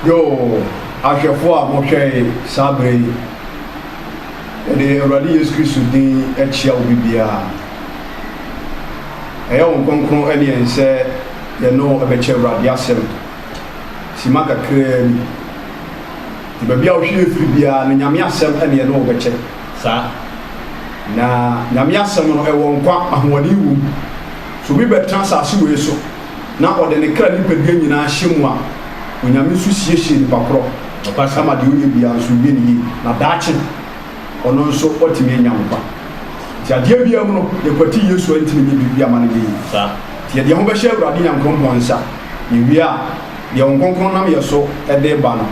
Yo, ahwɛfo a mohwɛ saa bere yi ɛde Awurade Yesu Kristo din akyia wo bibiara ɛyɛ wo nkronkron ɛne yɛn sɛ yɛno ɛbɛkyɛ Awurade asɛm sima kakraa ni baabi a wohwɛ ɛfiri biara no Nyame asɛm ɛne yɛno wɔbɛkyɛ saa na Nyame asɛm no ɛwɔ nkwa ahoɔden wom so bi bɛtena asase wei so na ɔde ne kra nipadua nyinaa hyɛ mu a Onyame nso siesie nipa korɔ sama de woyɛ bia nso wie ne yi na daakye ɔno nso ɔtumi anya nkwa nti adeɛ bia mu no yɛkwati Yesu antimi ne bibia ma no yɛ yi saa nti yɛde ho bɛhyɛ Awurade Nyankopɔn nsa yɛwie a deɛ wo nkronkron nam yɛ so ɛde ba no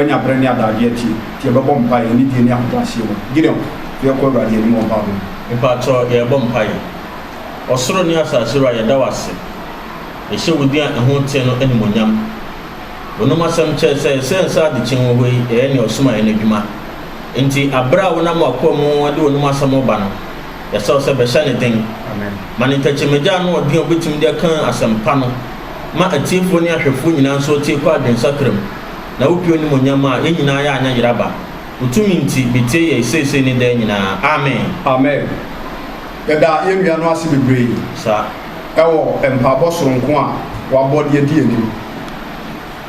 ɔnya berɛ ne adagye ati nti yɛbɛbɔ mpaeɛ ne die ne ahodaseɛ mu Gideon yɛkɔ Awurade anim wɔ mpaeɛ mpatɔ yɛbɔ mpaeɛ ɔsoro ne asase ro a yɛda wase ɛhyɛ wo din a ɛho te no animonyam wonom asɛm kyerɛ sɛ sɛnsa de kyɛn wɔ hɔ yi ɛyɛ ne ɔsoma yɛ n'adwuma nti abere a wonam wakɔ mu ade wonom asɛm ba no yɛsɛ sɛ bɛhyɛ ne den amen ma ne ntakyɛmagya no ɔden a wobɛtumi de aka asɛmpa no ma atiefoɔ ne ahwɛfoɔ nyinaa nso tie kɔ adwensakram na wopie animonyam a yɛn nyinaa yɛ anya yeraba wotumi nti bɛtie yɛ seesei ne daa nyinaa amen amen yɛda yɛnnua no ase bebree saa ɛwɔ mpaabɔ soronko a wabɔ de adi anim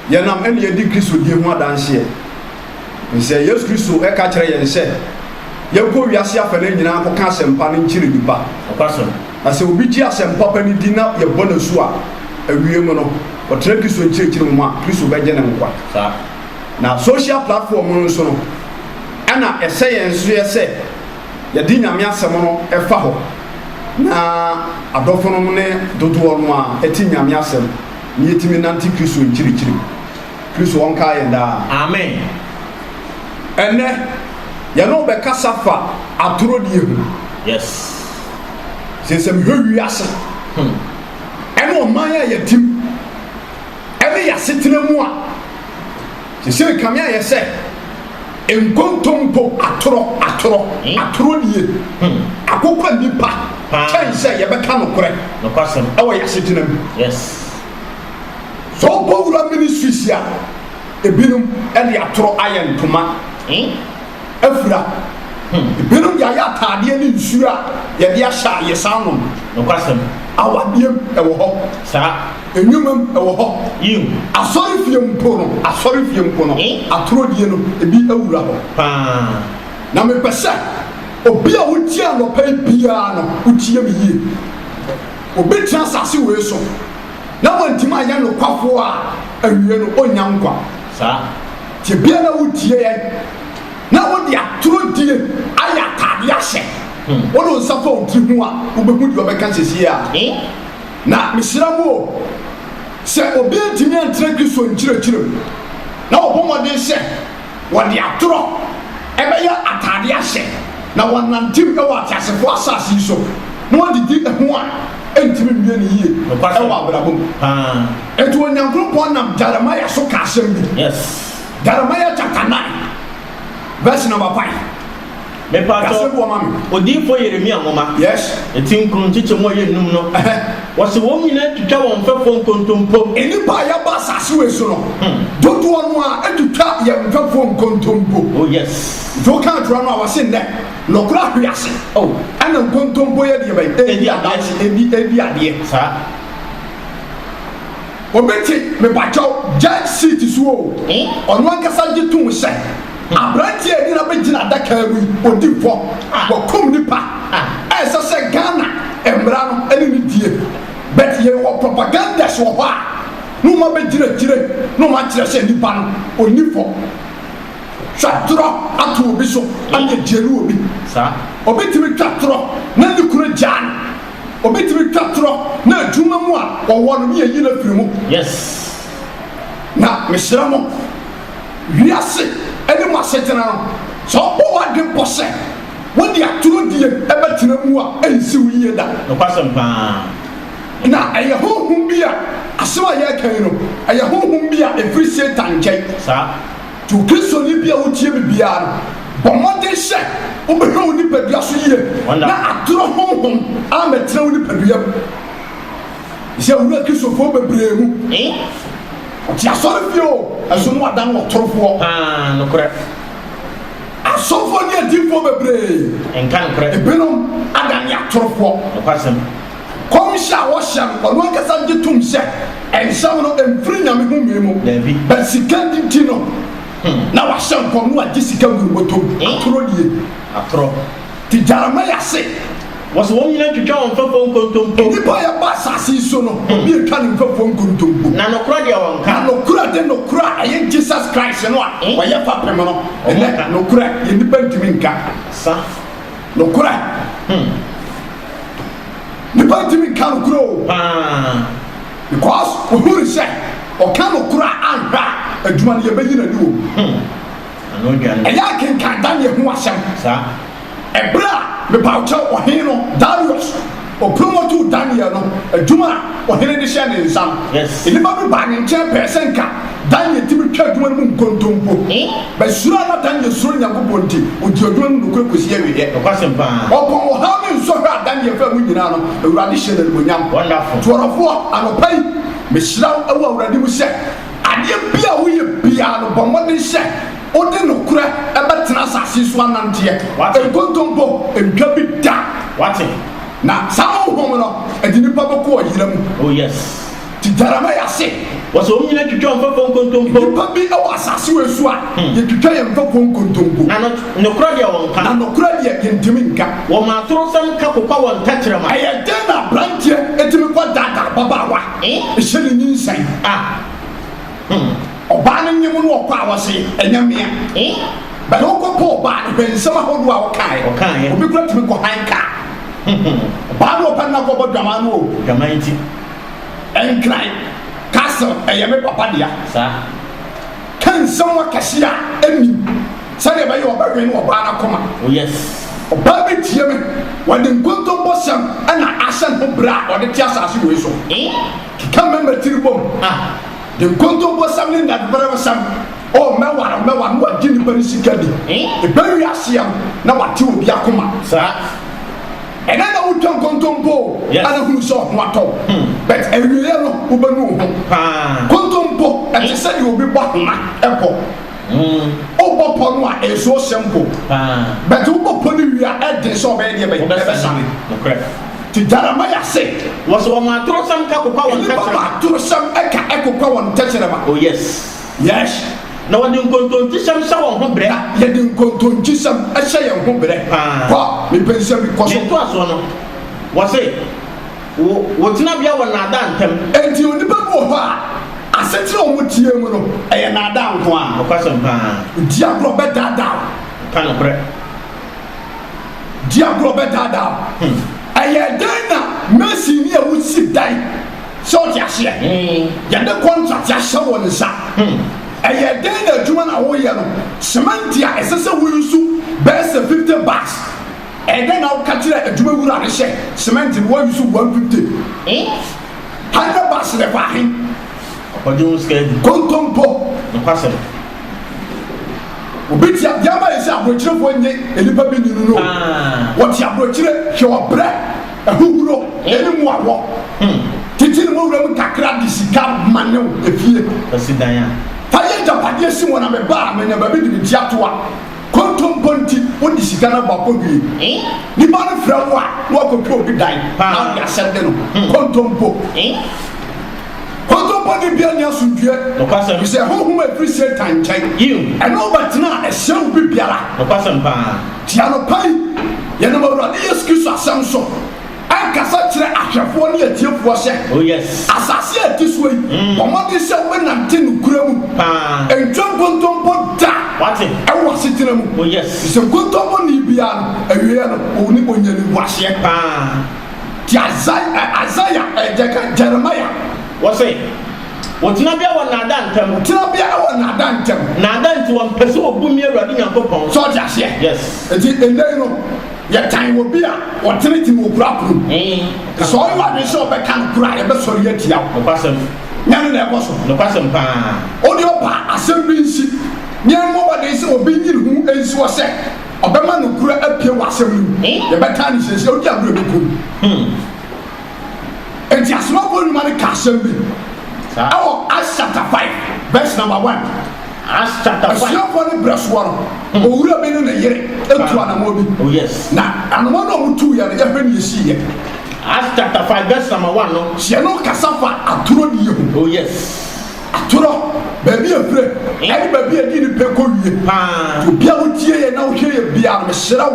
yɛnam ɛne yɛdi Kristo die ho adanseɛ nsɛ Yesu Kristo ɛka kyerɛ yɛn sɛ yɛnkɔ wiase afa no nyinaa kɔka asɛmpa no nkyerɛ nipa na sɛ obi gye asɛmpa pa no di na yɛbɔ no so a awie mu no ɔtena Kristo nkyerɛkyerɛ mu a Kristo bɛgye ne nkwa na social platform no nso no ɛna ɛsɛ yɛn so yɛ sɛ yɛde Nyame asɛm no ɛfa hɔ na adɔfo no ne dodoɔ no a ɛti Nyame asɛm ne yɛtumi nante Kristo nkyirikyiri Kristo wɔnka yɛn daa amen ɛnɛ yɛne bɛkasa fa atorodie ho yes sɛ mehwɛ wiase ɛne ɔman a yɛtim ɛne yɛasetena mu a sɛ kame a yɛ sɛ nkontompo atorodie akokɔ nipa kyɛn sɛ yɛbɛka nokorɛ ɛwɔ yɛasetena mu yes so ɔbɔwura ministries a ebinom ɛde atoro ayɛ ntoma afura ebinom de ayɛ ataadeɛ ne nsuo a yɛde ahyɛ yɛsan nom awadeɛm ɛwɔ hɔ saa enwumam ɛwɔ hɔ asɔre fie mpo no atorodie no ebi awura hɔ na mepɛ sɛ obi a wotie anɔpa yi biara no wotie me yie obi tena asase wei so na wɔntimi ayɛ nokwafoɔ a awie no ɔnya nkwa saa tie bia na wotie yɛn na wode atorodie ayɛ atade ahyɛ wode nsa fa wo tiri ho a wobɛhu deɛ ɔbɛka sɛsie a na mehyira mu o sɛ obi ntimi antena Kristo nkyerɛkyerɛ mu na wɔbɔ mmɔden sɛ wɔde atorɔ ɛbɛyɛ atade ahyɛ na wɔnantim ɛwɔ ateasefoɔ asase yi so na wɔdedi ɛho a ɛntimi mmie ne yie ɛwɔ abrabɔ mu ɛnti Onyankopɔn nam Jeremiah so ka asɛm bi Jeremiah chapter 9 verse number 5 mepato odifo Yeremia ngoma yes eti nkron kyekyɛ mo yɛ num no wɔse wɔn nyinaa twitwa wɔn fɛfo nkontompo enipa yɛ ba asase wei so no dodoɔ no a atwitwa yɛ fɛfo nkontompo oh yes jo ka atwa no a wɔse nnɛ nɔkora hwiase oh ɛna nkontompo yɛ deɛ bɛyɛ edi adeɛ saa obeti mebakyɛw judge seat so o ɔno ankasa gye tum sɛ abranteɛ ni na bɛgyina adaka mu odi fɔ wɔkom nipa ɛsɛ sɛ Ghana mmara no ɛne ne die but yɛwɔ propagandas wɔ hɔ a ne ɔma bɛgyina kyire ne ɔma kyerɛ sɛ nipa no ɔni fɔ twa torɔ ato obi so anyɛ gyeri obi obɛtumi twa torɔ na ne kuro gyaa no obɛtumi twa torɔ na adwuma mu a wɔwɔ no ne yɛyi no afiri mu yes na mehyerɛ mo wiase ɛne mo asetena no sɛ ɔbɔ w'adwe pɔ sɛ wode atorodie ɛbɛtena mu a ɛnsi wo yie da na ɛyɛ honhom bi a asɛm a yɛkan no ɛyɛ honhom bi a ɛfiri Satan nkyɛn nti Kristoni bi a wotie bibiara no bɔ mmɔden hyɛ wobɛhwɛ wo nipadua so yie na atorɔ honhom amɛtena wo nipadua mu sɛ wura Kristofoɔ bebree mu ɔte asɔre fie o ɛso no adan wɔ torofoɔ nokorɛ asɔfoɔ ne adiifoɔ bebree ɛnka nokorɛ ebinom adan ne atorofoɔ nokwasɛm kɔmhyɛ a wɔhyɛ no ɔno ankasa gye tom sɛ ɛnsɛm no ɛmfiri nyame ho mmee mu bɛ sika didi no na wahyɛ nkɔm no agye sika gurubɔtɔm atorɔ die atorɔ ti Jeremiah se wɔsɛ wɔn nyinaa twitwa wɔn mfɛfoɔ nkontompo nipa yɛ ba asase yi so no obi atwa ne mfɛfoɔ nkontompo na nokorɛ deɛ wɔn ka na nokorɛ de nokorɛ a ɛyɛ Jesus Christ no a wɔyɛ fapem no ɛnɛ nokorɛ yɛ nipa ntumi nka sa nokorɛ nipa ntumi nka nokorɛ o because ohuru sɛ ɔka nokorɛ a anhwɛ a adwuma no yɛbɛyi n'ani o ɛyɛ akenkan Daniel ho asɛm saa ɛberɛ a mepawkyɛ ɔhene no Darius ɔpromoto Daniel no adwuma a ɔhene de hyɛ ne nsam nnipa bi baa ne nkyɛn pɛɛ sɛ nka Daniel timi twa adwuma no mu nkontompo bɛsuro na Daniel suro Nyankopɔn nti ɔdi adwuma no nokorɛ kɔsi awieɛ ɔpɔn ɔhaw ne nsɔhwɛ a Daniel fa mu nyinaa no Awurade hyɛ no animuonyam toɔrɔfoɔ anɔpa yi mehyira wo awɔ Awurade mu sɛ adeɛ bi a woyɛ biara no bɔ mmɔden hyɛ wode nokorɛ ɛbɛtena asase so ananteɛ nkontompo ntwa bi da na saa honhom no ɛde nipa bɛkɔ ɔyera mu ti Jeremiah se wɔsɛ wɔn nyinaa twitwa wɔn mfɛfoɔ nkontompo nipa bi ɛwɔ asase wɔ so a yɛtwitwa yɛn mfɛfoɔ nkontompo na nokorɛ deɛ wɔn ka na nokorɛ deɛ yɛntumi nka wɔn atorosɛm ka kokwa wɔn tɛkyerɛma ɛyɛ dɛn na aberanteɛ ɛtumi kɔ daadaa babaawa ɛhyɛ ne nyinsɛn ɔbaa no nyem no ɔkɔ a wɔse ɛnyɛ mmea bɛne wokɔpɔ ɔbaa no bɛnsɛm ahodoɔ a wokae obi kora tumi kɔ han kaa ɔbaa no ɔpɛ no akɔbɔ dwama no o dwama nti ɛnkran castle ɛyɛ me papa dea ka nsɛm wakɛse a anim sɛdeɛ ɛbɛyɛ ɔbɛwe no ɔbaa no akɔma ɔbaa bi tie me wɔde nkontombɔ sɛm ɛna ahyɛ no berɛ a ɔde te asase wei so keka mmɛma tiri bom de nkontombo sam ne ndadebere sam o mɛwara no wagye nipa no sika di ɛbɛwi aseam na wate obi akoma saa ɛnɛ na wotwa nkontompo ana hunu sɛ ɔho atɔ but awieɛ no wobɛnu ho nkontompo ɛte sɛ deɛ obi bɔ homa ɛpɔ wobɔ pɔ no a ɛsuo hyɛ mpo but wobɔ pɔ no wie a ɛden sɛ ɔbɛyɛ deɛ ɛbɛsane ti Jeremiah se wɔsɛ wɔn atorosɛm ka kokwa wɔn tɛkyerɛma nipa atorosɛm ɛka ɛkokwa wɔn tɛkyerɛma yes na wɔde nkontonkyihyɛm hyɛ wɔn ho berɛ yɛde nkontonkyihyɛm ɛhyɛ yɛn ho berɛ kɔ mepɛ nsɛm bi kɔ so yɛto asoɔ no wɔse wɔtenabea wɔ naadaa ntɛm enti onipa bi wɔ hɔ a asekyerɛ ɔmo tie mu no ɛyɛ naadaa nko a nokwasɛm paa di agorɔ bɛdaadaa ka nokorɛ di agorɔ bɛdaadaa ɛyɛ dɛn na Mercy ni a wosi dan sɛ ɔte aseɛ yɛde contract ahyɛ wɔ ne nsa ɛyɛ dɛn na adwuma na woyɛ no cement a ɛsɛ sɛ woyusu bɛyɛ sɛ 50 bags ɛyɛ dɛn na woka kyerɛ adwuma wura ne hyɛ cement no woyusu 150 100 bags ne baahe ɔkɔgye wo sika adi kontompo nokwasɛm obi tia diama yɛ sɛ aborɔkyerɛfoɔ nye nipa bi ninu no wɔte aborɔkyerɛ hwɛ wɔ brɛ ɛhuhuro ɛne mu awɔ titi ne mu wura mu kakra de sika ma ne efie ɛsi dan a fa yɛ japadeɛ si wɔn na mɛ ba a mɛ baabi de ne ti ato a kontompo nti wodi sika na bɔ akɔ wie nipa no frɛ wo a na wakɔtwa obi dan na wode asɛm de no kontompo kontompo ne bia ne asomdue sɛ honhom afiri Satan nkyɛn ɛne wobɛtena a ɛhyɛ wo bi biara tia no pai yɛnam Awurade Yesu Kristo asɛm so ɛnkasa kyerɛ ahwɛfoɔ ne atiefoɔ sɛ asase a ɛti so yi ɔmɔde sɛ wobɛnante nokura mu ɛntwa nkontompo da ɛwɔ asetena mu sɛ nkontompo ne biara no awieɛ no ɔne ɔnya ne buaseɛ ti Jeremiah wɔsɛ wɔtenabea wɔ naadaa ntɛm tenabea wɔ naadaa ntɛm naadaa nti wɔmpɛ sɛ wɔbu mi Awurade Nyankopɔn sɛ ɔte aseɛ enti ɛnnɛ no yɛtan wɔ bi a wɔtene tim wɔ kura pono sɛ ɔyɛ wadwen sɛ ɔbɛka no kora a yɛbɛsɔre atia wo nyɛ no na ɛkɔ so nokwasɛm paa wode ɔba asɛm bi nsi nyɛmmɔ wɔde sɛ obi nyiri ho ɛnsi wɔ sɛ ɔbɛma no kura apie wɔ asɛm no mu yɛbɛka ne hyɛhyɛ wode aberɛ bɛkom enti asomafoɔ nnwuma no ka asɛm bi ɛwɔ Acts chapter 5 verse number 1. Acts chapter 5. Asiafo ne brɛsoɔ no owura bi ne ne yere etu anamɔ bi. Oh yes. Na anamɔ no mutu ya ne yɛhwɛ ne yɛsi yɛ. Acts chapter 5 verse number 1 no. Hyɛ no kasa fa atoro ne yɛ ho. Oh yes. Atoro baabi efire ɛne baabi edi ne pɛ kɔ wie. Ah. Obi a wotie yɛ na wohwɛ yɛ bia no hyerɛw.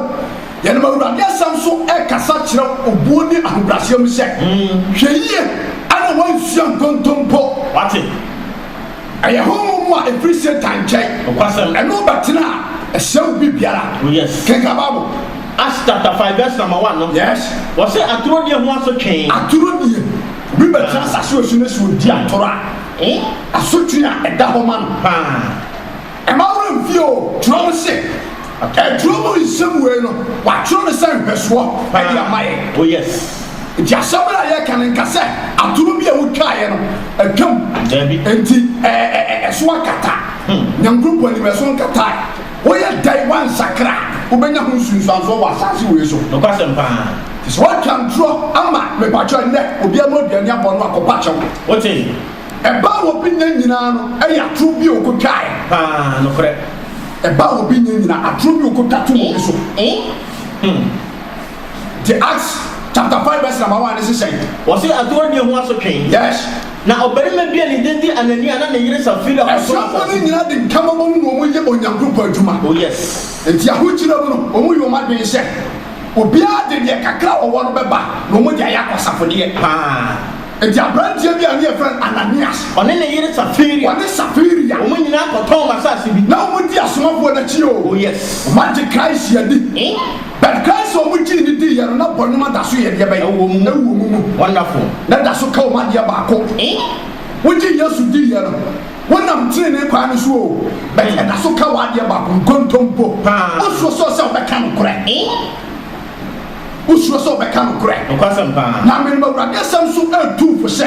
Yɛn ma wura deɛ sam so ɛkasa kyerɛ obuo ne ahobrɛaseɛ mu sɛ. Hwɛ yie ana wansua nkontompo. Wate. Ɛyɛ honhom a ɛfiri Satan nkyɛn. Ɛno bɛtena a ɛhyɛw bi biara. Oh yes. Kenka Bible. Acts chapter 5 verse number 1 no. Yes. Wɔsɛ atoro deɛ ho aso twɛn. Atoro deɛ bi bɛtena asase osu ne so odi atoro a. Asotwe a ɛda hɔ ma no. Ɛma wura mfie o twerɛ mo se. Ɛtwerɛ mo nsɛm wei no watwerɛ no sɛ nhwɛsoɔ ɛde ama yɛ. Oh yes. Nti asɛm a yɛka ne nka sɛ atoro bi a wotwaeɛ no atwam. Nti ɛso akata. Nyankopɔn anim ɛso nkata. Woyɛ dan wansakra wobɛnya ho nsunsuansoɔ wɔ asase wei so. Nokwasɛm paa. Sɛ woatwa ntorɔ ama mepatwɛ nnɛ obiara ma aduane abɔ no akɔpa kyɛw. Wote. Ɛbaa wɔ bi nya nyinaa no ɛyɛ atoro bi a wokɔtwaeɛ. Paa nokorɛ. Ɛbaa wɔ bi nya nyinaa atoro bi a wokɔtwa to wɔ bi so. The Acts chapter 5 verse number 1 is saying. Wɔsɛ atoro deɛ ho aso twɛn. Yes. Na ɔbarima bi a ne din de Anania na ne yere Safira ɛsoafo ne nyinaa de nkama bɔ mu na ɔmo yɛ Onyankopɔn adwuma. Oh yes. Nti ahokyerɛ mu no ɔmo yɛ ɔmo adwene hyɛ obiara de deɛ kakra ɔwɔ no bɛba na ɔmo de ayɛ akɔsafodeɛ. Nti aberanteɛ bi a ne yɛ fɛn Ananias. Ɔne ne yere Safira. Ɔne Safira. Ɔmo nyinaa kɔtɔn asase bi. Na ɔmo di asomafoɔ n'akyi o. Oh yes. Ɔmo agye Christ yɛdi. But Christ ɔmo gyi ne di yɛ no na bɔnum da so yɛ deɛ bɛyɛ. Ɛwɔ mu. Wonderful. Na da so ka ɔmo adeɛ baako. Wogye Yesu di yɛ no wonam tene ne kwan no so o bɛt ɛda so ka wadeɛ baako nkontompo wosuo sɛ sɛ wobɛka no korɛ wosuo sɛ wobɛka no korɛ na menema awurade asɛm so atu fo sɛ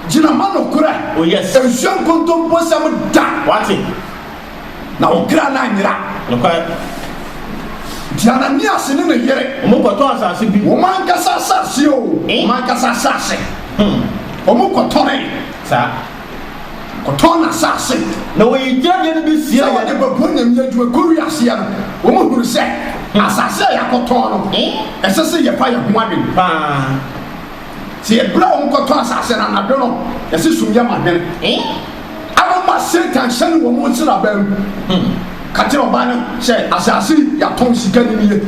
gyina ma no korɛ ɛnsua nkontompo sɛm da na wo kra no anyera nti Ananias ne ne yere wɔma ankasa asase o wɔma ankasa asase ɔmo kɔtɔne kɔtɔn na asase na wɔyɛ gyiradeɛ no bi sie sɛ wɔde bɛbɔ nyamyɛ adwuma kɔwi aseɛ no wɔn huru sɛ asase a yɛakɔtɔn no ɛsɛ sɛ yɛfa yɛ ho adwene sɛ yɛbrɛ wɔn kɔtɔn asase no anadwo no yɛsɛ sum yɛ ma adwene abɛma Satan hyɛ ne wɔn mo nsira bɛn ka kyerɛ ɔbaa no sɛ asase yɛatɔn sika no nie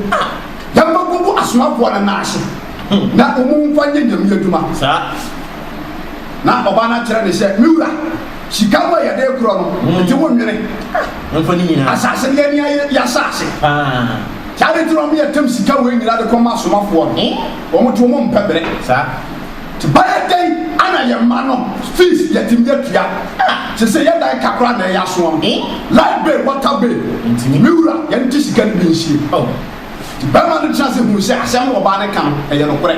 yɛmbɛbubu asomafoɔ no naase na wɔn mfa nyɛ nyamyɛ adwuma na ɔbaa no akyerɛ ne sɛ miwura sika wɔ yɛde korɔ no nti wo nwene asase ne yɛne yɛasase kyade nti ɔmo yɛtam sika wɔ nyina de kɔma asomafoɔ no ɔmo te ɔmo mpɛ bere nti bayɛ dɛn ana yɛma no fees yɛtim yɛtua kyɛ sɛ yɛdan kakra na ɛyɛ asoɔ light bill water bill miwura yɛne te sika no bi nhyie nti bɛrima no kyerɛ sɛ hu sɛ asɛm no ɔbaa no ka no ɛyɛ nokorɛ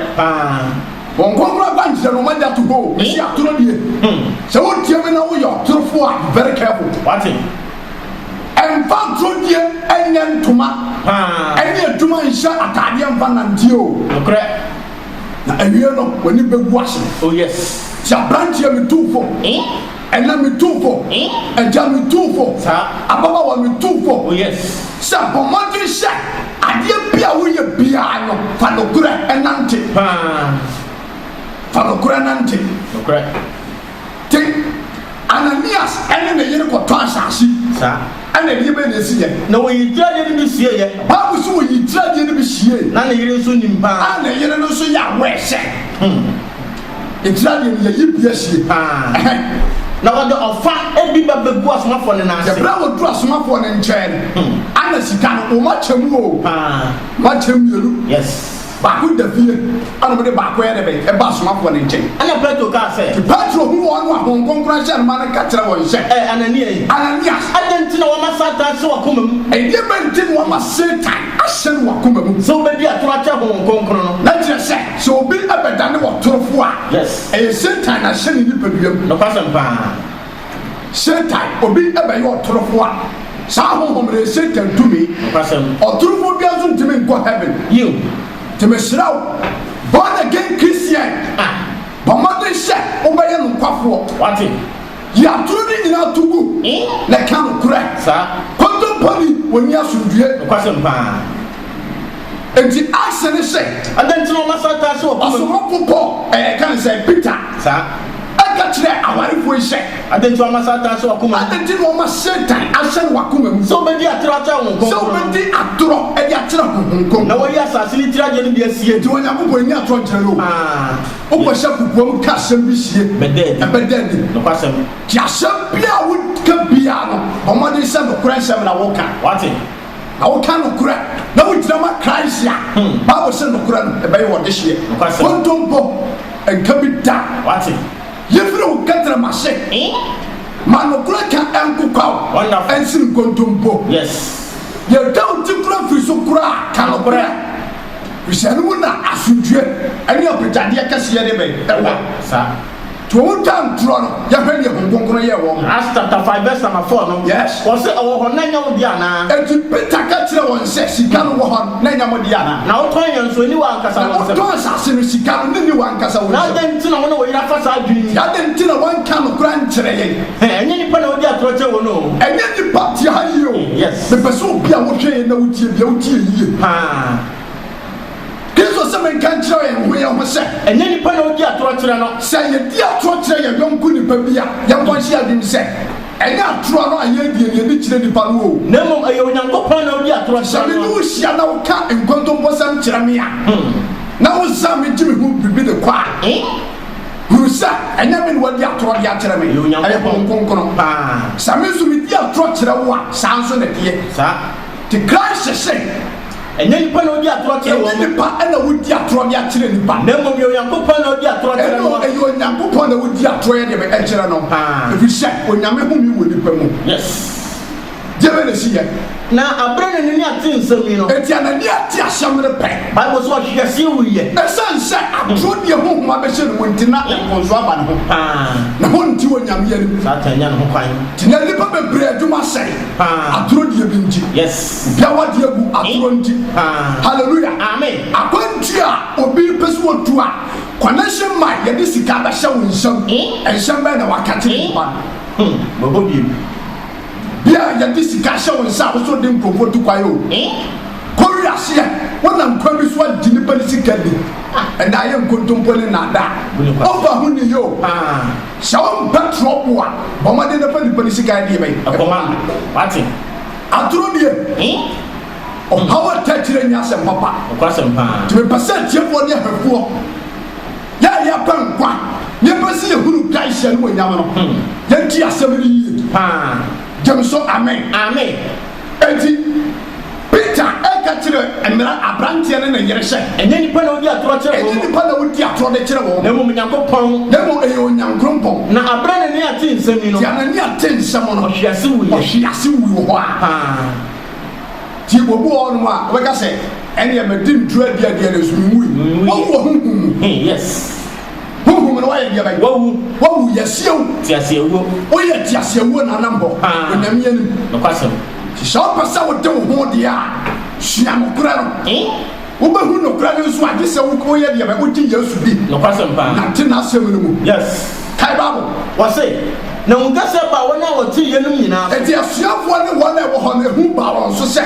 wɔn nkɔnkɔn ba nkyɛn no wɔn to go esi atoro die sɛ wɔn tie mi na wɔyɛ atorofo a very careful ɛnfa atoro die ɛnyɛ ntoma ɛnyɛ adwuma nhyɛ ataadeɛ nfa nante o na awie no wɔn ni bɛ gu ase sɛ aberanteɛ mi tu fo ɛna mi tu fo ɛgya mi tu fo ababaawa mi tu fo sɛ bɔnmɔden hyɛ adeɛ bi a wɔyɛ biara no fa nokorɛ ɛnante. Falokura nante te Ananias ɛne ne yere kɔtɔ asase ɛna ɛdeɛ bɛyɛ na esi yɛ na wɔyi gyiradeɛ no bi sie yɛ baabu so wɔyi gyiradeɛ no bi sie na ne yere nso nim paa a ne yere no nso yɛ awɛhyɛ gyiradeɛ no yɛyi bia sie na wɔde ɔfa ebi bɛbɛgu asomafoɔ no n'ase yɛbrɛ wɔduru asomafoɔ no nkyɛn ana sika no wɔn akyɛm o wɔn akyɛm mmienu baako da fie ana mo de baako yɛ de bɛ ɛba asomafoɔ ne nkyɛn ɛna Petro kaa sɛ Petro hu wɔn no ahɔn kɔnkɔn hyɛ no ma no ka kyerɛ wɔn hyɛ Ananias adanti na wɔma Satan hyɛ wakoma mu ɛdeɛ bɛnti na wɔma Satan ahyɛ no wakoma mu sɛ wobɛdi atoro akyɛ ahɔn kɔnkɔn no na kyerɛ sɛ obi ɛbɛdane wɔ torofo a ɛyɛ Satan na hyɛ ne nipadua mu nokwasɛm paa Satan obi ɛbɛyɛ ɔtorofo a saa ahohom de Satan tumi ɔtorofo bi nso ntumi nkɔ heaven Temesrao, born again Christian. Bɔmmɔden hyɛ wobɛyɛ no nkwafoɔ ya turu ni na tugu na kan kura sa kontomponi woni asundue kwasem pa enti action say adantino masata so popo kan say Peter sa akachire awarifo ihye adantino masata so akuma adantino ma Satan ahye wakuma mu so be di atracha won so be di atro e di atira honkom na wo ya asasili tiraje no bi asie ti wonya popo ni atro kyere o o ko hye kukuom ka hyem bi hye bededi no kwasem ti ahyem bia wo ka bia no omode se no kura hyem na wo ka wati na wo ka no kura na wo gyina ma Christ ya ba wo se no kura no e be wo de hye kontompo enka bi da wati yefre wo katra mashe manokura ka enkukwa wonderful ensin kontompo yes ye down tikura fisukura kanokura bisanu na asudue eni opetade akase ye de be ewa sa to dan tro no ya hwe ye honkonkoro ye wo Acts chapter 5 verse number 4 no yes was say owo ho na nya wo dia na enti Peter ka kire won se sika no wo ho na nya mo dia na wo ton yan so ni wa nkasa wo to asase no sika no ni wa nkasa wo na den tina wo na wo ira fasa adwini ya den tina wan ka no kura nkyere ye enye ni pa na wo dia troche wo no enye ni pa ti ha yi o yes me peso bia wo hwe na wo tie bia wo tie yi Kristo se men kan kire ye ho ye ho se enye ni pa na wo dia troche no se ye dia troche ye yonku ni pa bia ye kwanhye adim se enye atro no aye die ye ni kire ni pa no o na mom aye onyankopon na wo dia troche se me no hia na wo ka enkontompo sam kire me a na wo za me gimi hu bibi de kwa Hurusa enye me no di atro di akire me aye konkono sa me so me di atro kire wo a sa nso na die sa ti Christ say enye ni pa na wo dia troche wo enye ni pa na wo di atro di akire ni pa na mom ye onyankopon na wo dia troche no enye onyankopon na wo di atro ye de be akire no efi se onyame hu mi wo ni pa mu yes jebe ne siye na abrane ni atin sami no eti anani ati ahyamre pe bible so hwehwese wuye esanse atro de ho ho abehye no ntina enkonso aba ne ho na ho nti wonyame ye ni satan nya no kwan tina lipa bebre adwuma sei atro de bi nti yes bia wade agu atro nti hallelujah amen akwanti a obi pesu otu a connection my ye de sika ba hye wo nsam enhyam ba na wakate ni ba bobo bi bia ya de sika hye wo nsa wo so de mpopo tu kwayo kori ase wona nkwa bi so adi ni pa ni sika ni enda ye nkontompo ni nada over hu ni yo shawo petro bo a bomade na pa ni pa ni sika di be akoma wati aturo die hawa tachire nya sem papa kwasem pa to be percent ye fo ni ahafo ya pankwa ye pesi ye huru gaisha no nyama no ye ti asem ni Jamso amen amen enti Peter ekatire emra abrantie ne yere hye enye ni pa na wo dia troche wo enye ni pa na wo dia tro de kire wo na mom nyankopon na mo eyo nyankrompo na abrane ni atin sami no ya na ni atin samo no hwehese wuye ho a ti bobu onu a we ka se ene me dim dru adia dia na sumi wo yes huhum no waye dia bai wo yesiew tiasiewo wo ye tiasiewo na nambo onyame anim no kwasem sha pasa wo de ho dia hia mo kura no wo ba hu no kura no so ade se wo ko ye dia bai wo ti Yesu bi no kwasem pa na ti na asem no mu yes kai babu wo say na unga se ba wona wo ti ye no nyina e ti asuafo ne wo na wo ho ne hu ba won so se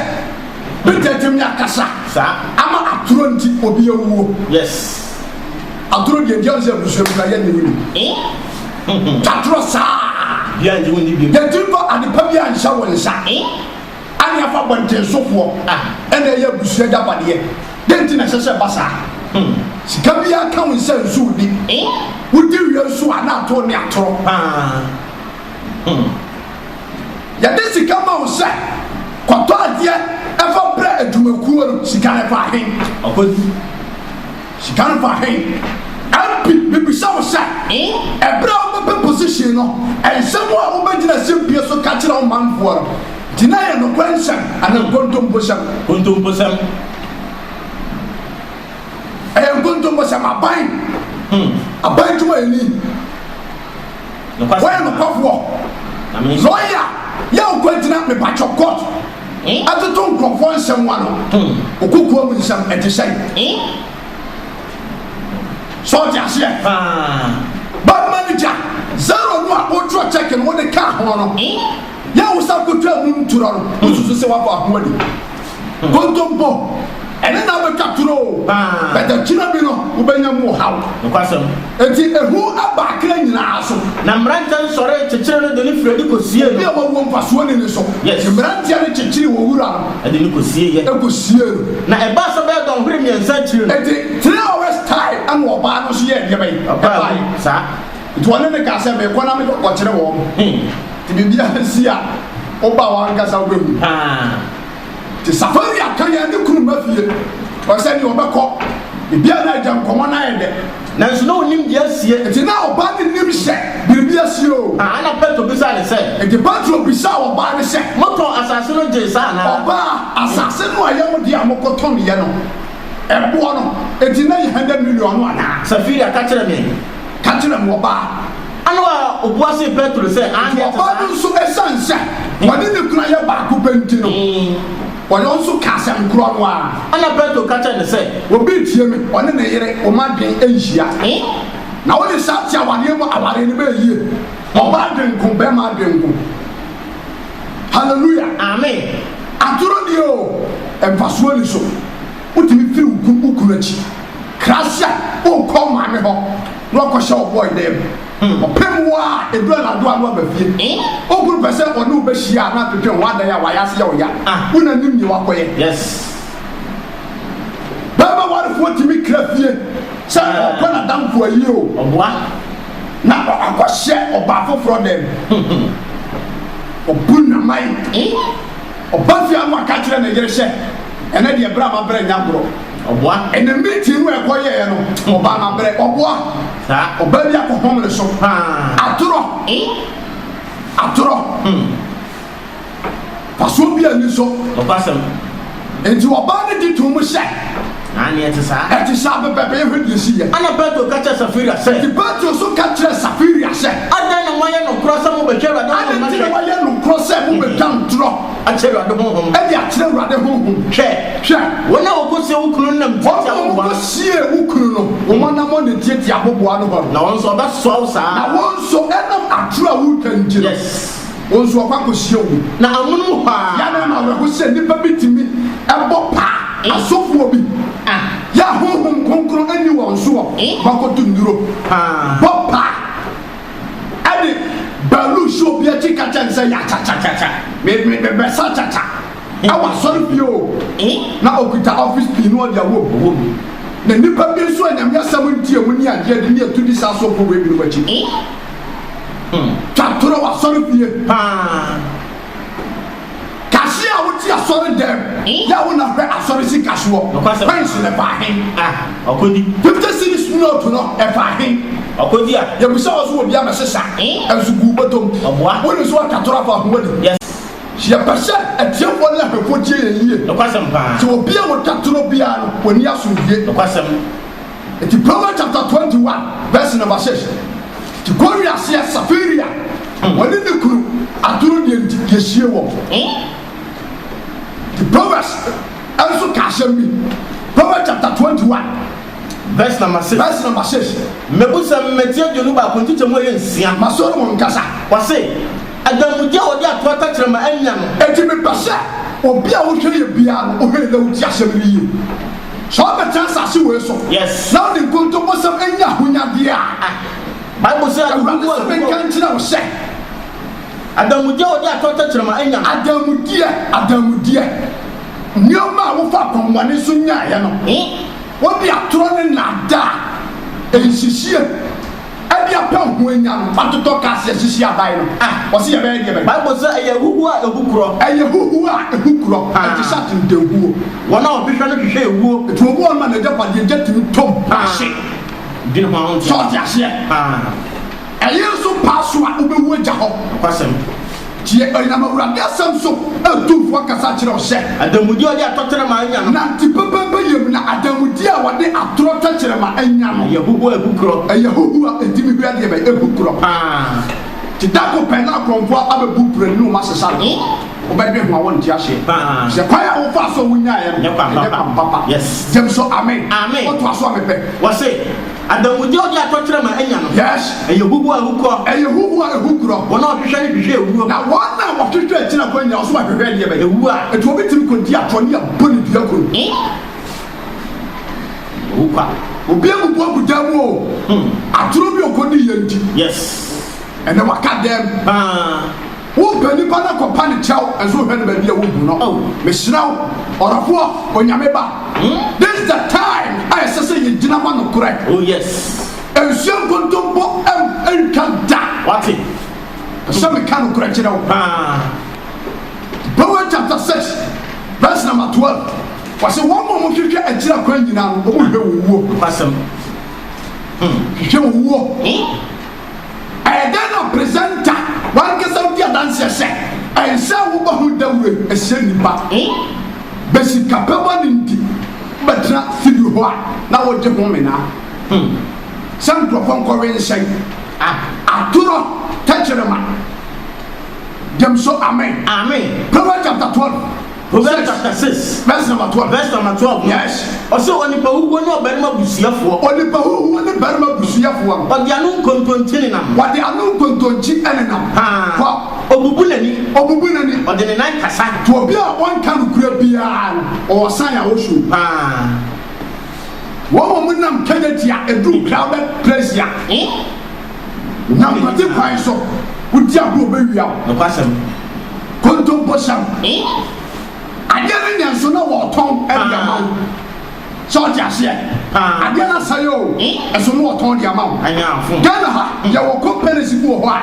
bitetem ya kasa sa ama aturo nti obi ewuo yes aturo de dia se busu ka ye ni wuni tatro sa bia nji woni bi de timba adepa bia nsa won sa ani afa bonten sofo ene ye busu da bade de nti na sese basa sika bia ka won sa nsu di wudi wi nsu ana to ne atro ya de sika ma wo sa kwato ade efa bra adumakuo no sika na fa hen akodi sika na fa hen ampi bibisa wo sa ebra wo be position no ensemo a wo be gina simpie so ka kira wo manfo no dina ye no kwansan ana kontompo sam kontompo sam aban aban tuma eni no kwasem wa no kwafo lawyer ya o kwantina me ba chokot atoto nkrofo nsem wa no okukuo mu nsem etesai so ti ase bad manager zero a wotro check no de ka ho no ya wo sa kotwa mu nturo no ususu se wa ba ho ani kontompo ene na be katuro but the china bi no wo benya mu hawo nkwasam enti ehu aba kra nyina aso na mrantan sore chechire no de ni fredi ko sie bi wo wo mpaso ni so mrantia ni chechire wo wura no de ni ko sie ye e ko sie na e ba so be don hwere miensa chire no enti 3 hours time an wo ba no so ye de bai sa it one ne ka se me ko na me ko kire wo ti bi bia si a o ba wa ngasa wo bu ti safari akanya ne kunu mafie o se ni obekọ bia na jam komo na yede na nso no nim dia sie ti na oba ni nim hye biribia sie o ana peto bisa ne se ti patro bisa oba ne se moto asase no je sa na oba asase no aye mo dia mokoton ye no ebo no ti na 100 million no ana safiri akachira me kachira mo oba anwa obuase petro se anya oba no so esanse wani ne kuna ye ba ko penti no wọ́n nso kasa nkuro no a ana petro kacha ne se obi tie me one ne yere o ma dwen ehia na wo de sa tia wane mu aware ne ba yie o ba dwen ko be ma dwen ko hallelujah amen aturo di o empasuo ni so utimi firi ukuru achi krasia o ko ma me ho no ko sha o boy dem opemwa edura na do anu abafie oguru pese onu obehia na twetwe wada ya wayase ya oya una nim ni wakoye yes baba warfo timi krafie se ko na damfo ayi o obwa na akwahye oba foforo dem obuna mai obafia anu akachire na yere hye ene de bra ma bra nyagoro obwa ene meti nu ekoye ye no oba ma bra obwa sa oba bia ko homle so aturo paso bia ni so obasam enti oba ne di to mu hye ani etisa bebe ye hwedi si ye ana petro kacha safiri se ti petro so kacha safiri hye ada na moye no krosa mo be twera da ana ti na waye no krosa mo be tam tro achero ade honhom e dia achero ade honhom hwe wona okosie ukunu nam titia wo wo sie ukunu no wo mana mo ne titia aboboa no ho na wonso ba so sa na wonso enam atro a wo kanjiro yes wonso kwa ko sie wo na amunu ha ya na ma wo se nipa bitimi ebo pa asofo bi ya honhom konkro ani wonso ba ko tunduro bo pa ani balu show bi ati ka chanse ya cha me be sa cha awa sorry bio na okuta office pin no dia wo na nipa bi so anyam ya samuntie mu ni ade de ni atudi sa so po we bi no bachi tatoro wa sorry bie kasi a wo ti asori dem ya wo na hwe asori si kaswo prince le ba hin akodi 50 cities no to no e ba hin akodi a ya busa wo so obi amesesa azugu botom wo ni so tatoro fa ho ni yes ya pese etie wo na hwefo tie yie nokwasem pa so obi a wo tatoro bia no woni asundie nokwasem eti Proverbs chapter 21 verse number 6 ti koria se safiria woni ne kuru atoro de yehie wo the Proverbs also kashem bi Proverbs chapter 21 verse number 6 mebusa metia jonu ba konti chemo ye nsia masoro mo nkasa wase adamudia odi atota kyerema anya no eti me pese obi a wo hwe ye bia no o hwe na wo ti asem ni yi so be chance ase we so yes now the konto bosam anya hunya dia bible say adamudia wo be kan tira wo se adamudia odi atota kyerema anya adamudia nyoma wo fa komwane so nya ye no wo bi atoro ne nada ensihie abi apa ho anya no patoto kase sisi abai no wo se ye be ye be bible say eye huhu a ehukuro enti satin de huo wona obihwe no hwehwe ewuo etu obo ma na japa de jetim tom ase din ho on so ti ase aye so paso a obewu agya ho kwasem tie oyinama urade asem so atufo kasa kire o hye adamudi odi atotere ma anya no na ti pepempe yem na adamudi a wode atoro totere ma anya no ye huhu ebukuro a etimi bia de be ebukuro ti dako pena kromfo abebu prenu ma sesa no obedwe ho awon ti ahye se kwaya wo fa so wunya ye no papa yes jem so amen amen o to aso amepe wase Adamudi odi atokyere ma anya no. Yes. Eyehuhu a hukro. Eyehuhu a hukro. Wona ohwehwe ne hwehwe ewu. Na wona wohwehwe akyina kwanya oso ahwehwe de be. Ewu a etu obi tim kodi atoni aboni dua ko. Hukwa. Obi agugu agudamu o. Aturo bi okodi yenti. Yes. And then waka dem. Wo bani pa na kopa ne chaw enso hwe ne ba bia wo bu no. Me shiraw orafo onyame ba. This is the time I say you gina ma no correct. Oh yes. Enso kontombo enkada. What it? So me kan correct it out. Proverbs chapter 6 verse number 12. Was one more hwehwe agyira kwan nyina no omo hwe wo. Pasam. Hwehwe wo. I then presenter one can say the dance say and say wo ba hu dawe e se nipa besi kapaba nti betra fidu ho a na wo je ho me na sam krofon ko wen say aturo tachrema dem so amen Proverbs chapter 12 Proverbs chapter 6 verse number 12 yes also onipa hugo no berima busuafo onipa hugo ne berima busuafo odi anu kontonti ne nam wadi anu kontonti ene nam kwa obubunani odi ne nan kasa to obi a won kan kura bia o san ya wo shu wo mo nam kenetia edu crowded place ya nam kwati kwan so udi agbo be wia no kwasem kontompo sam Adere nyanso na wo ton e dia ma so ja se adere na sayo eso no wo ton dia ma anya afun Ghana ha ya wo companies bu ho a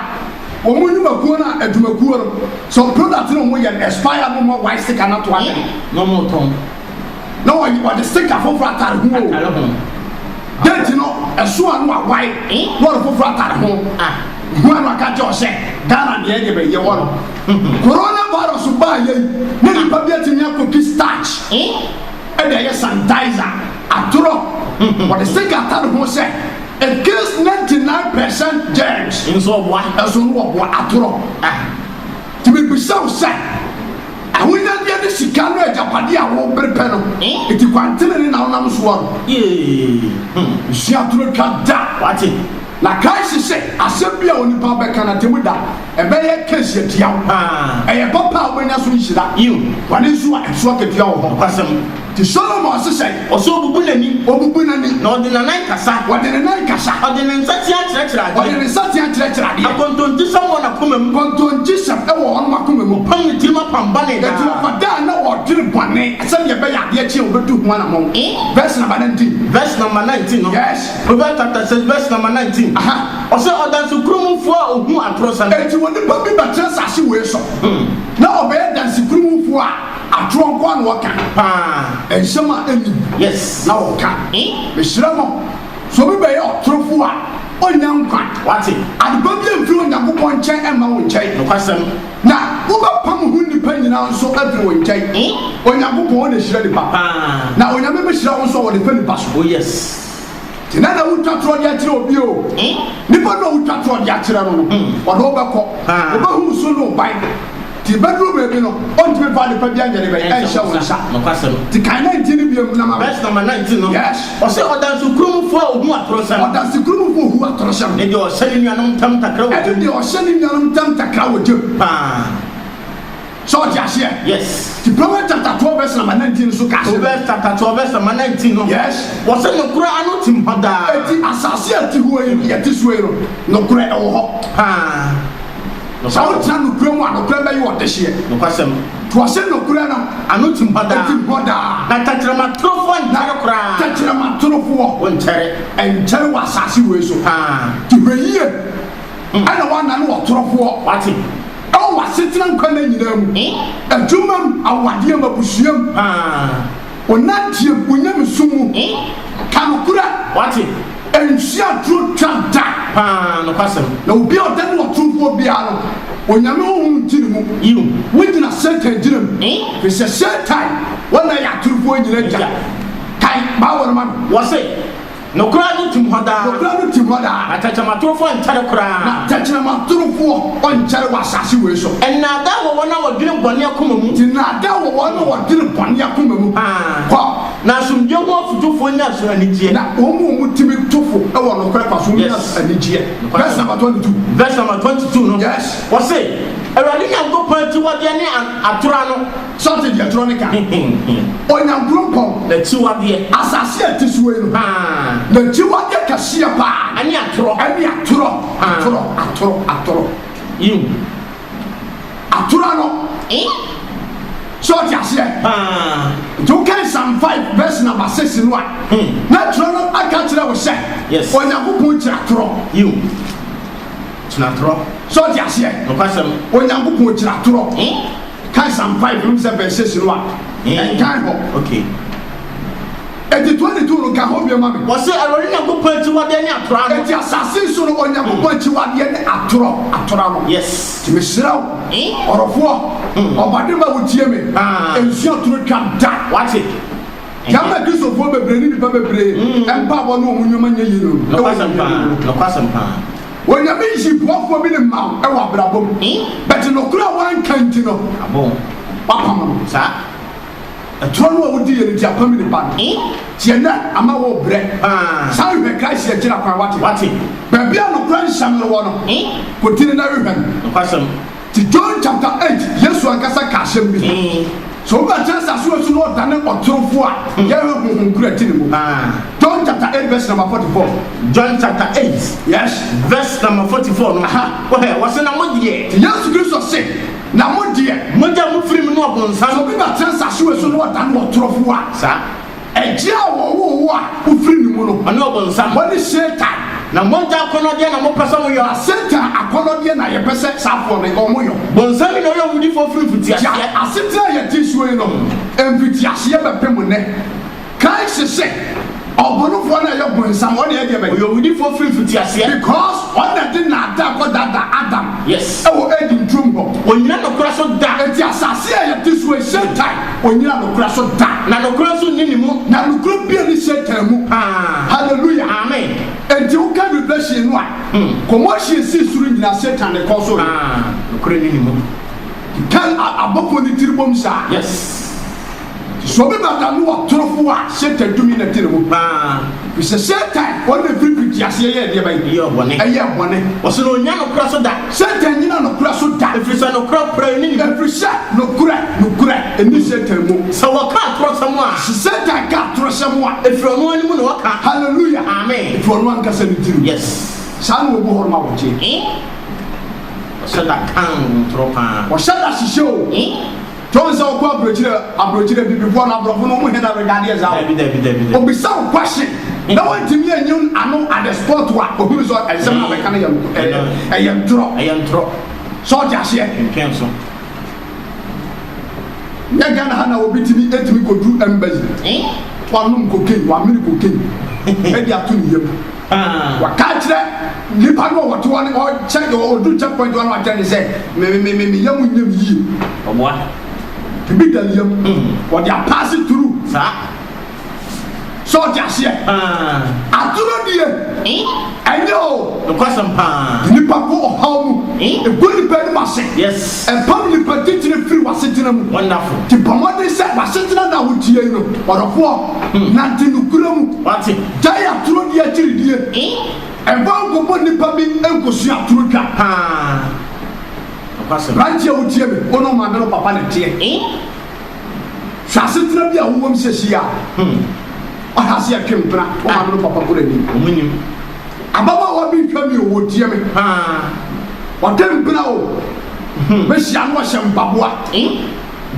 wo mu nyuma kuo na adumakuo no so product no mo ye expire no mo wise stick na to ade no mo ton no wo the sticker for atare ho date no eso anu awai wo for atare ho One aka Jose, Ghana the end of the one. Coronavirus by ye, many public in your cookie starch, and there is sanitizer. Aturo, what the stick at home said, it kills 99% germs. In so what? As soon what Aturo. To be so sad. I will not get the Chicano Japadia won't prepare. It is quantity in our numbers one. Yea, she had to look at that. What it? La kaisi se asebia oni pa be kana temuda e be ye kesi etia e ye papa obenya so nhira you wane so a so ketia wo kwasem ti Solomon se oso obubunani na odina nan kasa odina nsati akirekira de akontonti samo na komam kontonti sam e wo ono makomam pam ni tima pambane da ti fada na wo dire bone asem ye be ya de chi obedu ho na mo verse number 19 no yes Proverbs chapter 6 verse number 19 ose odansu krumufo a ohu atrosan enti woni pa bi batra sase we so na obey dansi krumufo a atro nko an woka ensema eni yes na woka be shiramo so bi be otrofo a onyankwa wati adba bi emfiri onyankopon nchen ema wo nchen no kwasem na wo ba pam hu nipa nyina nso afiri wo nchen onyankopon na shira nipa na onyame be shira wo nso wo nipa nipa so oh yes tina na utwatro dia kire obi o nipa no utwatro dia kire no ono obekọ obehu so no ban ti bedroom baby no on ti be fa nipa bia nyere be en sha won sha no kwasem ti kan 19 bi na ma verse number 19 no yes ose odansu krumufo a ohu atrosan odansu krumufo ohu atrosan ne de o sani nuanom tam takra wo e de o sani nuanom tam takra wo je so Joshua yes the Proverbs chapter 12 verse number 19 so ka Proverbs chapter 12 verse number 19 no yes was no kura anu tim hada eti asase ati ho ye ti so no no kura e wo ho no sa o tan no kura mu no kura be yo de hye no kwasem to ase no kura no anu tim hada na tatrama trofo na kura tatrama trofo won tere en wa asase we so ti hweye ana wa na no trofo wati o wa setina nkwa na nyina mu adwumam awade mabusuam onantie bunyam sumu kanukura wati ensia tru tanta no kwasem na obi odan wo trufo bia no onyame ohun tirimu you wodina satan jiram be se satan wana ya trufo nyina ja kai ba wona man wose no kura no tim hada atachama trofo ntare kura na atachama trofo on chare wa asase we so enada wo wona wo dwene bone akoma mu tinada wo one or didn't panya kumu. Na sumdie ho afutufo nya so anigye na omo mutimi tufo e wo no kwakwa so nya anigye verse number 22 no yes what say Awurade Nyankopɔn ti wade ne atora no something the atronica Onyankopɔn na ti wade asase atisuwe no na ti wade kase pa ani atoro you atora no so just here. You can Psalm 5 verse number 6 in one. Natural I can't tell say. Yes. When you put you. It's natural. So just here. No question. When you put can Psalm 5 verse 6 in one. And can okay. At the 22 no can hold your mommy. Was it already a good point to what they are trying? It's your assassin on your point to what they are. Yes. To Miss Row or of war or whatever would hear me. And short to come down. What's it? Yama Christopher Brain, Papa Brain, and Papa no woman you know. No question. When you mean she walk for me in mouth, I want bravo. But no crowd one can't you know. Papa, sir. A tron would deal in Japan in the band. Tiana, I'm a bread. Sorry, the guy said, what it? But be on the grand Samuel one. Put in another man. To John chapter 8, yes, one Casa Cassim. So much as I saw to know than or 2 John chapter 8, verse number 44. John chapter 8, yes, verse number 44. What's in a month year? Yes, Christ said. Na mo die moja mu firi mu no obonsan so bi ba transa so so no dan wo trofo a sa eje a wo a wo firi ni mu no ana obonsan mo ni Satan na moja akonode na mo pesa mo yo Satan akonode na ye pese safo ne o mo yo bonsan ni no yo wudi fo firi futi ase asetra ye tisuwe no emfiti ase ye bepem ne kai se Obonufo na yo bonsam o na e de be yo wudi fo firi futi ase because on that did not that Adam yes e wo edin trumbo onyina no kura so da enti asase ya tisuwe Satan onyina no kura so da na no kura so ni mu na no kura bia ni Satan mu hallelujah amen enti wo ka revelation no a commotion si suru nyina Satan ne ko so no kura ni mu kan abofo ni tiribom sa yes so be ba no trofo a Satan dumi na tirimu we say Satan on the free ase ye de ba yo bone o so no nya no kura so da Satan nyina no kura so da every so no kura pra ni every shot no kura eni Satan mu so wa ka tro samo a Satan ka tro samo a efro no ani mu no waka hallelujah amen efro no anka se ni tirimu yes san wo bo hor ma wo je o so da kan tro pa o shada shisho John saw Abrojire before na brofo no mu hena regarding as out. Obi sa question. Na want to me anyun ano at the spot wa obi so exam na be kan yam draw. So just here. Cancel. Ya gana hana obi timi etimi ko du embassy. Wa num cocaine, wa mini cocaine. E dia to ni yam. Wa ka kire nipa no what one or check or do checkpoint one wa tell say me yam nyam yi. Oboa. Big what they are passing through, sir. So just here, I do I know the question pan. The Nipapo how a good bed machine, yes, and probably particularly free was sitting them wonderful. The Pamade said was sitting on with you, or a four, nothing to Kurum, what's it? Jaya through the actually, and one go on the public and go see up through Cap. Right here with you, oh no, my little papa, Sassitra be a woman says here. I has here came back, oh my little papa, good evening. Ababa what be coming, would you me? What them blow? Miss Yan was some babua,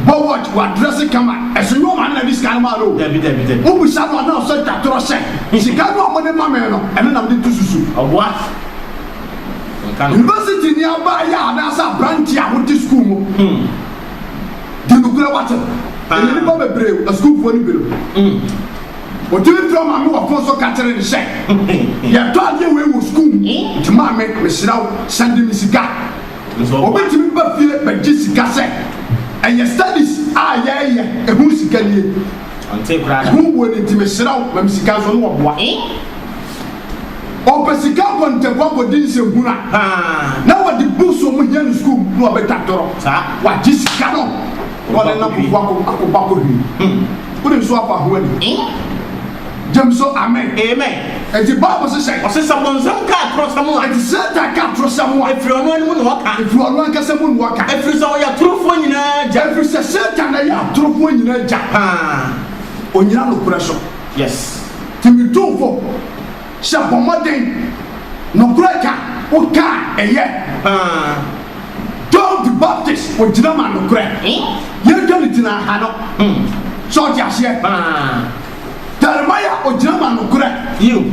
but what dressing come as a woman and this kind of malo. Who we shall not know such that to say. She can't know what the mamma and then I'm the two. Of what? University nearby, that's a branch I went to school. The nuclear water. And you never brave a school for the bill. What do you from my move for so catching the same? You thought you were school to my make Miss Row, Sandy Missiga. Open to me, but feel it by Jessica said. And your studies are yeah, a music can you. Who would it Miss Row when Missica's on what? Opesika konte kwa dinse huna na wadi buso mu hia school no abetadoro wa jisika no wale na kufu akobako hwi wode so apa ho ani James so amen and the Bible says someone some car cross someone and Satan can trust someone if you are one walk if you are one can someone walk if you saw your true phone in a Jeffrey says Satan ya true phone in a Japan onyina no pressure yes timi do for shapomoden no breaker o ka eye John the Baptist o jina ma no kra ye dwani tina ha no so jase Jeremiah o jina ma no kra you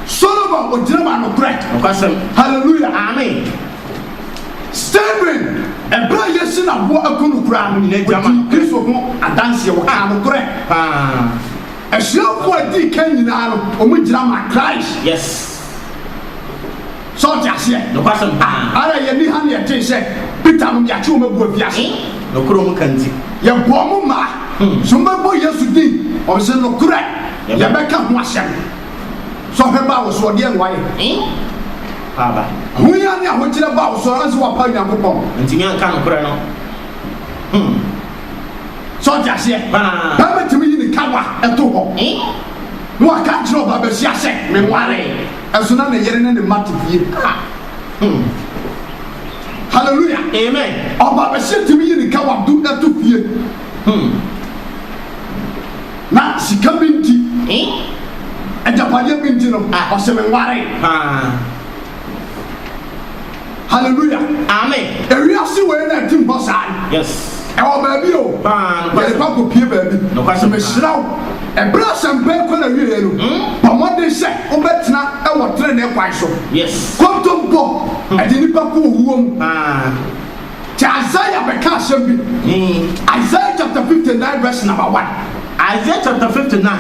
Solomon o jina ma no kra hallelujah amen Stephen ebra yesu na bo akunu kra no ni jama Kristo ho adanse wo ka no kra Eshiafo adi kan nyina no o mu jina ma Christ yes so jase no kwasem ara ye ni ha ne ye say Peter no ya chu mabu afiase no kro mu kanti ye bo mu ma so mabu yesu din o se no kra ye be ka ho asem so he ba wo so de en waye aba hu ya ni aho kire ba wo so anse wa pa nyankopon ntimi anka no kra no so jase ba betimi yi ni kawa eto ho no aka jiro ba be siase me ware azuna na yere ne matifie hallelujah amen oba be setimi yi ni kawa du eto fie na sika binti ejapade binti no o se me ware hallelujah amen ewiase we na tim bosan yes ewo baabi o ye pa ko pie baabi no kwase me shiraw ebra sampe ko na wiye no pamode se obetena ewo tre na kwan so yes kontompo edi nipa ko huwom Isaiah be ka asem bi Isaiah chapter 59 verse number 1 Isaiah chapter 59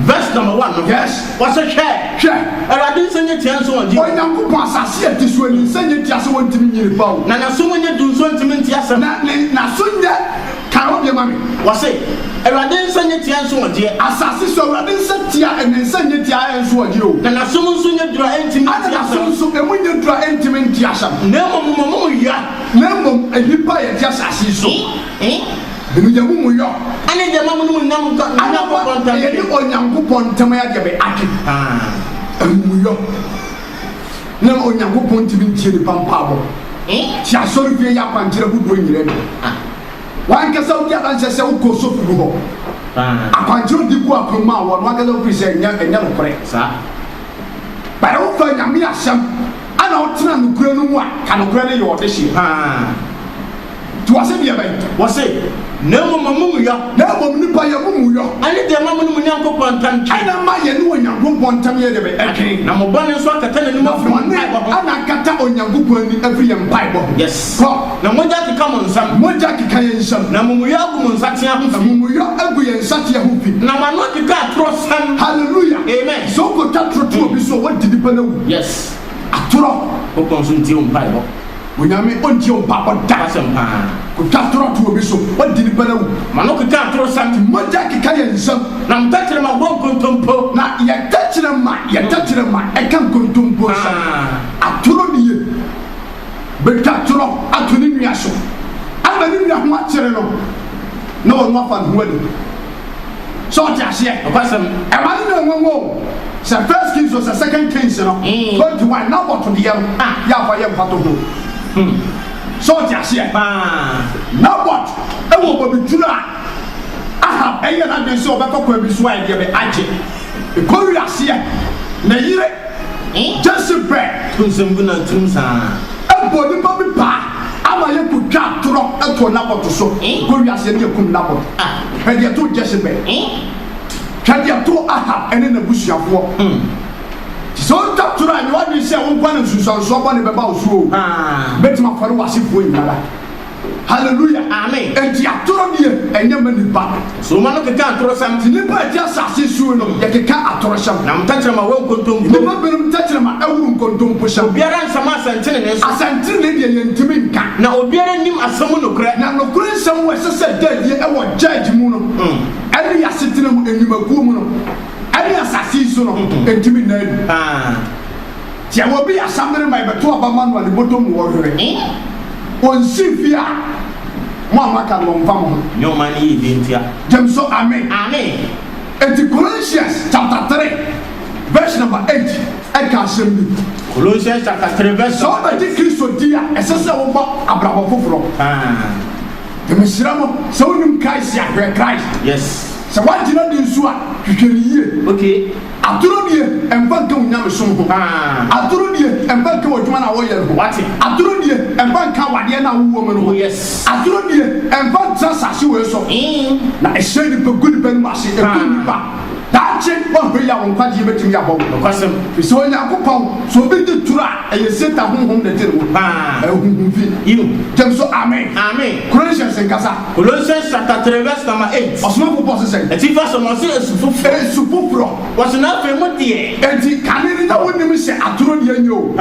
verse number 1 yes what's a share erade senye tian so onji onyankopon asase ati so ani senye tia so wontimi nyiri bawo na so monye dun so ntimi ntia sem na so nya ka o de mami wase erade senye tian so onji asase so erade nsatia ene senye tia en so onji o na so mon so nya dura ntimi ntia sem so emu nya dura ntimi ntia sem na mo ya na mom ehipa ye tia asase so enu ya mu yo ane de mamu no nyam ko na ko kontam ye ni onyankopon tem ya de be ake emu yo na onyankopon timi ntie ni pampa bo ti asori fie ya kwankyere budo nyire no wan kasa udi adanse se uko so fu bo akwankyere di ku akoma wo no akasa fu se nya no kore sa ba ro fa nyame asem ana otena no kure no mu a ka no kure ne yo de hye tu wase bi ebe wase na mamu ya na mom nipa ya mumu yo ane de mamu no nyankopon tam twa ana ma ye no onyankopon tam ye de be eke na mo bane so akata na ni mafu ana kata onyankopon ni every empire bo yes ko na moja kika mo nsam moja kika ye nsam na mumu ya gu mo nsate ya hu mumu yo agu ye nsate ya hu fi na mano kika atro sam hallelujah amen so ko tatro to bi so what did the wu yes atro ko konsunti on pai bo onyame onti on papa da sempa ko tatro to bi so what did the wu mano kika atro sam moja kika ye nsam na mtachire ma bon kontompo na ye tachire ma e kan kontompo sa atro ni ye be tatro atuni nua so ama ni nua ho akyere no na won afa ho ade so jase kwasem e ma ni na nwanwo se first kings or second kings no 21 na what to the ya fa ye mpato ho so jase na what e wo bo bituna aha e ye na de so be kokwa bi so ai de be age e ko wi ase na yire Jezebel tunsem na tumsa e bo ni ba bi pa ama ye ku twa toro eto na boto so ko wi ase ne kum na boto e de to Jezebel twade to aha ene na busuafo so ta toro ani wa bi se won kwa na susanso ba ne be ba osuo betima faru wasifo nyara hallelujah amen enti atoro die enye manipa so ma no keka atoro sam nipa ti asase suo no ye keka atoro sam na mtachira ma won kontompo nipa benim mtachira ma awuru kontompo sam obiara nsama asantene ne so asantene ne die ye ntimi nka na obiara nim asamu nokra na nokra nsam wo sese dadie e wo judge mu no ene ya setena mu enyumaku mu no ene asase so no ntimi na adu ti awo bi asamere mai beto abama no ne botom wo hwere on sifia Mama can one family. No money, Dintia. James, so amen. Amen. And the Colossians chapter 3, verse number 8. I can say me. Colossians chapter 3, verse. So I think Christ dear, as I said, Abraham Fufro. The Messiah, so you Christ, Christ. Yes. So what did I do? Okay. Aturodie embanka unyame somho aturodie embanka wadwuma na woyɛ no wate aturodie embanka wade na wo mu no yes aturodie embanka sase we so na ehye ni pegudi benu ase ekuni ba dache wo hwea wo kwaje betimi abɔ no kwasem so Onyankopɔn so bi di tura eye seta honhom na tere wo ehunhum fi you dem so amen Colossians nkasa Colossians chapter 3 verse number 8 osoma Paul say eti fa so mo se esufufro was na fe mo die enti kanene na wonim se aturodie nyo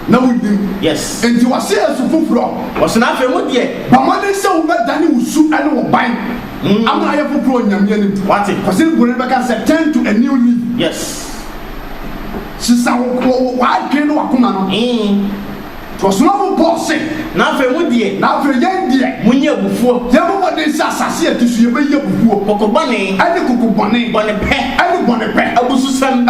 na wonim yes enti wase esufufro was na fe mo die ba mo de se wo bedane wusu ene wo ban amna aye fufro nyamye ni wate kwase gure beka say turn to a new leaf yes sisa wo adwe no wakoma no to so no boss na fe mo die na fe yen die munye bufuo ye mo de sa asase atisu ye be ye bufuo kokobane ane kokobane bone pe abususam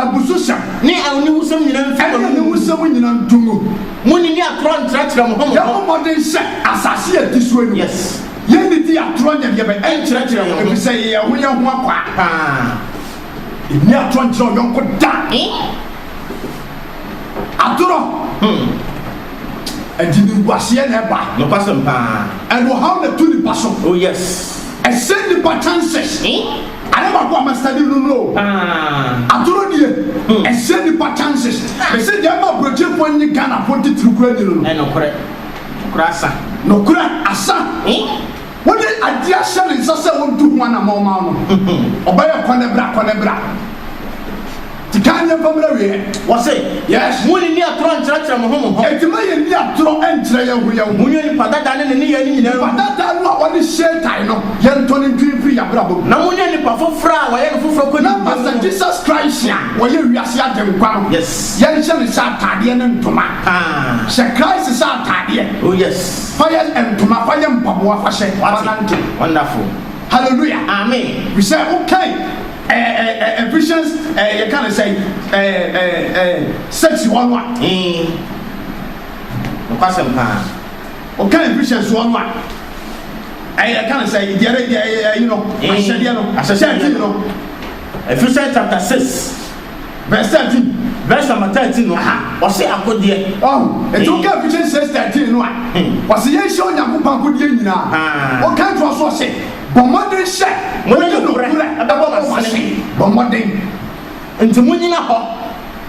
ni awni wusam nyina mfi ni wusam nyina ntungu muni ni atro ntratra mo ye mo de se asase atisu ani yes ye ni di atro nya ye be entratra mo e fi say ye ho akwa ni atro ntra yonko da atro and the Wasian Eba, no person, and will have the two person. Oh, yes. I send the chances. I never go and study no. I told you, I send the chances. I said, the other project when you can afford it through credit. And no correct. Crassa. No correct, asa. What did I just say? It's also one to one among Obey a conebra. The kind of family was it? Yes, money near Tron Church and home. It's a million near Tron and Trail. We are Munion Padatan and the but that I know what is said. I know. Young Tony Free Abrabo. No one any for Fra, where you for Master Jesus Christ. Where you are seeing them. Yes, Yanson is our Tadian and Toma. Sir Christ is our Tadian. Oh, yes. Fire and Toma Fire and Pabua Fashe. Wonderful. Hallelujah. Amen. We say, okay. Ephesians, you can't say 6:1. Okay, Ephesians 1:1. I can't say the other, you know, I said, you know, Ephesians chapter 6, verse 13, verse number 13. What's it? I could hear. Oh, it's okay. Ephesians 6:13. What's the issue? I'm going to go. What kind of was it? Bomodin share. Bomodin. Into Munina Hop.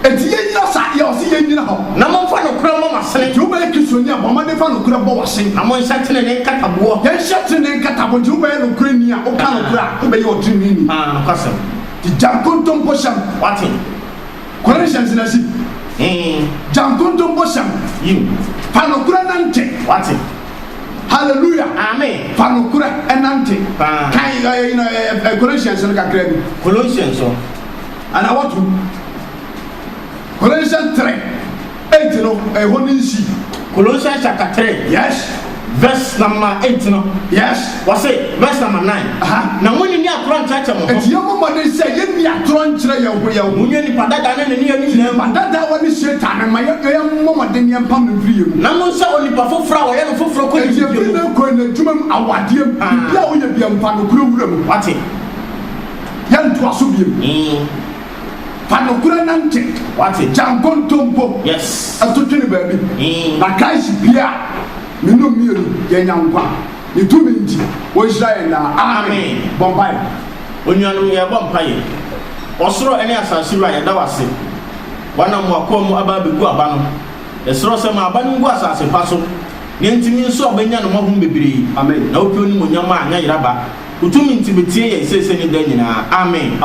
And Tina Sat, you'll see in Hop. No more fun of Crumma saying, you make you soon, Bomodin fan of Crumbo was saying, I'm on Saturday and Catabo. Then Saturday and Catabo, you wear Ukraine, or Canada, obey your dreaming. Cousin. The Jankuntum Bosham, what in? Corrections in a sea. Jankuntum Bosham, you. Panogranante, what in? Hallelujah. Amen. Fanukura enante. Can you know Colossians and Colossians so. And I want to Colossians 3. 8 no Colossians chapter 3. Yes. Verse number 8 no. Yes. What's it? Verse number 9. Now when you near Tron church mo. It's your mama they say you near Tron church you go. Munye ni padada na ni padada woni Satan na your mama de nyam pam no free. Na mo say oni pa fofra wo ye no fofro ko ni. You free na ko na dwumam awadiem. Bia wo ye bia mpa no kura wura mu. What it? Yan to aso biem. Fanokura nante. What it? Jangon tompo. Yes. Atotwe ni baby. Na kai bia. Mino mielu yenyankwa itumi nti wo Israel na amen bombai onyanu ye bompai osoro ene asase ra ye da wase wana mo akomu aba begu aba no esoro se ma aba ngu asase paso ne ntimi nso obanya no mohum bebiri amen na opi oni mo nyama anya yiraba utumi nti betie ye sese ni da nyina amen